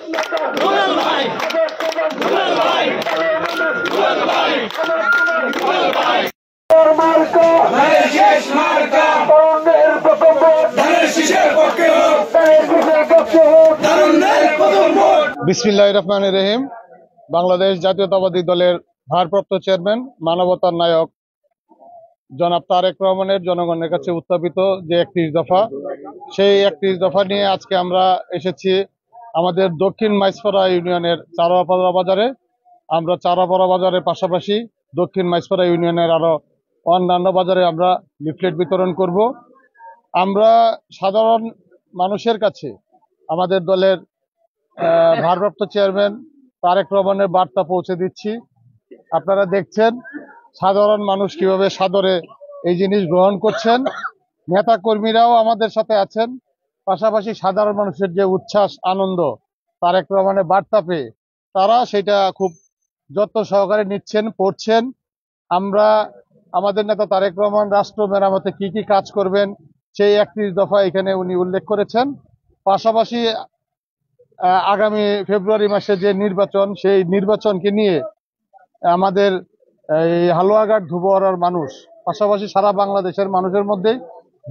রুবেল ভাই, রুবেল ভাই, রুবেল ভাই, রুবেল ভাই। মার্কা ধানের শেষ মার্কা, তরুণদের প্রথম ভোট ধানের শীষের পক্ষে হোক, ধানের শীষের পক্ষে হোক, তরুণদের প্রথম ভোট। বিসমিল্লাহির রহমানির রহিম। বাংলাদেশ জাতীয়তাবাদী দলের ভারপ্রাপ্ত চেয়ারম্যান, মানবতার নায়ক জনাব তারেক রহমানের জনগণের কাছে উত্থাপিত যে 31 দফা, সেই 31 দফা নিয়ে আজকে আমরা এসেছি আমাদের দক্ষিণ মাইজপাড়া ইউনিয়নের চারাপাড়া বাজারে। আমরা চারাপাড়া বাজারের পাশাপাশি দক্ষিণ মাইজপাড়া ইউনিয়নের আরো অন্যান্য বাজারে আমরা লিফলেট বিতরণ করব। আমরা সাধারণ মানুষের কাছে আমাদের দলের ভারপ্রাপ্ত চেয়ারম্যান তারেক রহমানের বার্তা পৌঁছে দিচ্ছি। আপনারা দেখছেন সাধারণ মানুষ কিভাবে সাদরে এই জিনিস গ্রহণ করছেন। নেতা কর্মীরাও আমাদের সাথে আছেন, পাশাপাশি সাধারণ মানুষের যে উচ্ছ্বাস আনন্দ তারেক রহমানের বার্তা পেয়ে তারা সেটা খুব যত্ন সহকারে নিচ্ছেন, পড়ছেন। আমরা আমাদের নেতা তারেক রহমান রাষ্ট্র মেরামতে কি কি কাজ করবেন সেই 31 দফা এখানে উনি উল্লেখ করেছেন। পাশাপাশি আগামী ফেব্রুয়ারি মাসে যে নির্বাচন, সেই নির্বাচনকে নিয়ে আমাদের এই হালুয়াঘাট ধুবড়ার মানুষ, পাশাপাশি সারা বাংলাদেশের মানুষের মধ্যে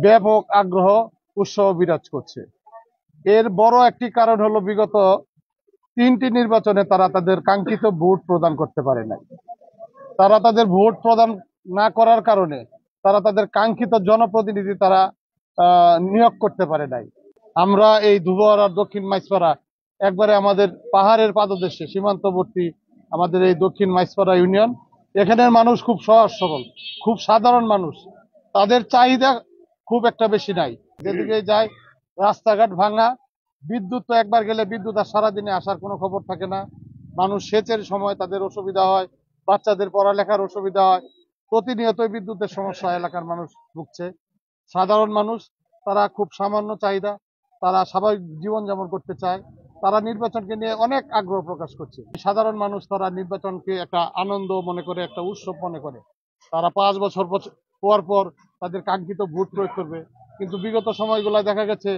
ব্যাপক আগ্রহ উৎসাহ বিরাজ করছে। এর বড় একটি কারণ হলো বিগত 3টি নির্বাচনে তারা তাদের কাঙ্ক্ষিত ভোট প্রদান করতে পারে নাই। তারা তাদের ভোট প্রদান না করার কারণে তারা তাদের কাঙ্ক্ষিত জনপ্রতিনিধি তারা নিয়োগ করতে পারে নাই। আমরা এই ধুবড়ার দক্ষিণ মাইজপাড়া একবারে আমাদের পাহাড়ের পাদদেশে সীমান্তবর্তী আমাদের এই দক্ষিণ মাইজপাড়া ইউনিয়ন, এখানের মানুষ খুব সহজ সরল, খুব সাধারণ মানুষ। তাদের চাহিদা খুব একটা বেশি নাই। যেদিকে যায় রাস্তাঘাট ভাঙা, বিদ্যুৎ তো একবার গেলে বিদ্যুৎ আর সারাদিনে আসার কোনো খবর থাকে না। মানুষ সেচের সময় তাদের অসুবিধা হয়, বাচ্চাদের পড়ালেখার অসুবিধা হয়, প্রতিনিয়তই বিদ্যুতের সমস্যা এলাকার মানুষ ভুগছে। সাধারণ মানুষ তারা খুব সামান্য চাহিদা, তারা স্বাভাবিক জীবনযাপন করতে চায়, তারা নির্বাচনকে নিয়ে অনেক আগ্রহ প্রকাশ করছে। সাধারণ মানুষ তারা নির্বাচনকে একটা আনন্দ মনে করে, একটা উৎসব মনে করে। তারা 5 বছর পর পর তাদের কাঙ্ক্ষিত ভোট প্রয়োগ করবে। কিন্তু বিগত সময়গুলো দেখা গেছে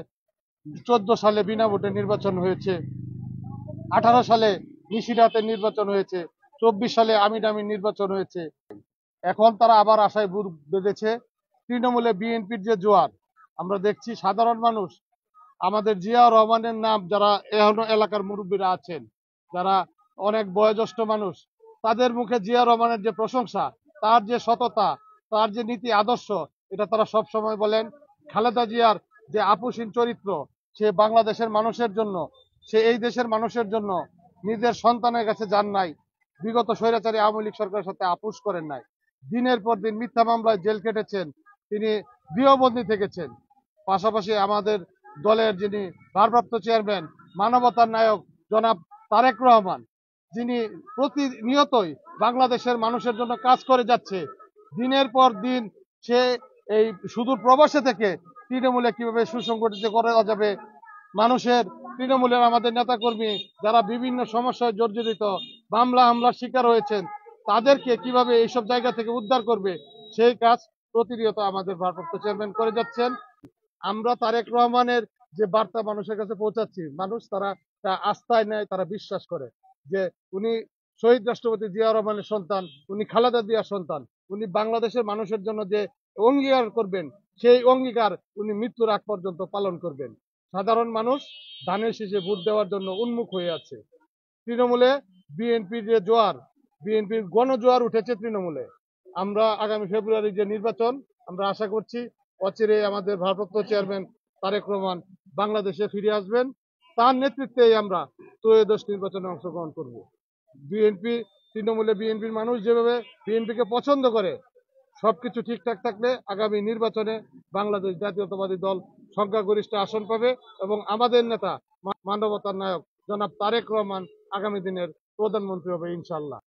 14 সালে বিনা ভোটে নির্বাচন হয়েছে, 18 সালে নিশিরাতে নির্বাচন হয়েছে, 24 সালে আমিডামি নির্বাচন হয়েছে। এখন তারা আবার আশায় বুট বেঁধেছে। তৃণমূলে বিএনপির যে জোয়ার আমরা দেখছি, সাধারণ মানুষ আমাদের জিয়াউর রহমানের নাম, যারা এখনো এলাকার মুরব্বীরা আছেন, যারা অনেক বয়োজ্যেষ্ঠ মানুষ, তাদের মুখে জিয়াউর রহমানের যে প্রশংসা, তার যে সততা, তার যে নীতি আদর্শ, এটা তারা সব সময় বলেন। খালেদা জিয়ার যে আপোষহীন চরিত্র, সে বাংলাদেশের মানুষের জন্য, সে এই দেশের মানুষের জন্য নিজের সন্তানের কাছে যান নাই। বিগত স্বৈরাচারী আওয়ামী লীগ সরকারের সাথে আপোষ করেন নাই। দিনের পর দিন মিথ্যা মামলায় জেল কেটেছেন, তিনি গৃহবন্দী থেকেছেন। পাশাপাশি আমাদের দলের যিনি ভারপ্রাপ্ত চেয়ারম্যান, মানবতার নায়ক জনাব তারেক রহমান, যিনি প্রতিনিয়তই বাংলাদেশের মানুষের জন্য কাজ করে যাচ্ছে। দিনের পর দিন সে এই সুদূর প্রবাসে থেকে তৃণমূলে কিভাবে সুসংগঠিত করা যাবে, মানুষের তৃণমূলের আমাদের নেতাকর্মী যারা বিভিন্ন সমস্যায় জর্জরিত, মামলা হামলার শিকার হয়েছেন, তাদেরকে কিভাবে এইসব জায়গা থেকে উদ্ধার করবে, সেই কাজ প্রতিনিয়ত আমাদের ভারপ্রাপ্ত চেয়ারম্যান করে যাচ্ছেন। আমরা তারেক রহমানের যে বার্তা মানুষের কাছে পৌঁছাচ্ছি, মানুষ তারা আস্থায় নেয়, তারা বিশ্বাস করে যে উনি শহীদ রাষ্ট্রপতি জিয়াউর রহমানের সন্তান, উনি খালেদা জিয়ার সন্তান, উনি বাংলাদেশের মানুষের জন্য যে অঙ্গীকার করবেন, সেই অঙ্গীকার উনি মৃত্যুর আগ পর্যন্ত পালন করবেন। সাধারণ মানুষ ধানের শীষে ভোট দেওয়ার জন্য উন্মুখ হয়ে আছে। তৃণমূলে বিএনপির যে জোয়ার, বিএনপির গণজোয়ার উঠেছে তৃণমূলে। আমরা আগামী ফেব্রুয়ারি যে নির্বাচন, আমরা আশা করছি অচিরে আমাদের ভারপ্রাপ্ত চেয়ারম্যান তারেক রহমান বাংলাদেশে ফিরে আসবেন। তার নেতৃত্বেই আমরা ত্রয়োদশ নির্বাচনে অংশগ্রহণ করব। বিএনপি, তৃণমূলে বিএনপির মানুষ যেভাবে বিএনপিকে পছন্দ করে, সবকিছু ঠিকঠাক থাকলে আগামী নির্বাচনে বাংলাদেশ জাতীয়তাবাদী দল সংখ্যাগরিষ্ঠ আসন পাবে এবং আমাদের নেতা মানবতার নায়ক জনাব তারেক রহমান আগামী দিনের প্রধানমন্ত্রী হবে ইনশাল্লাহ।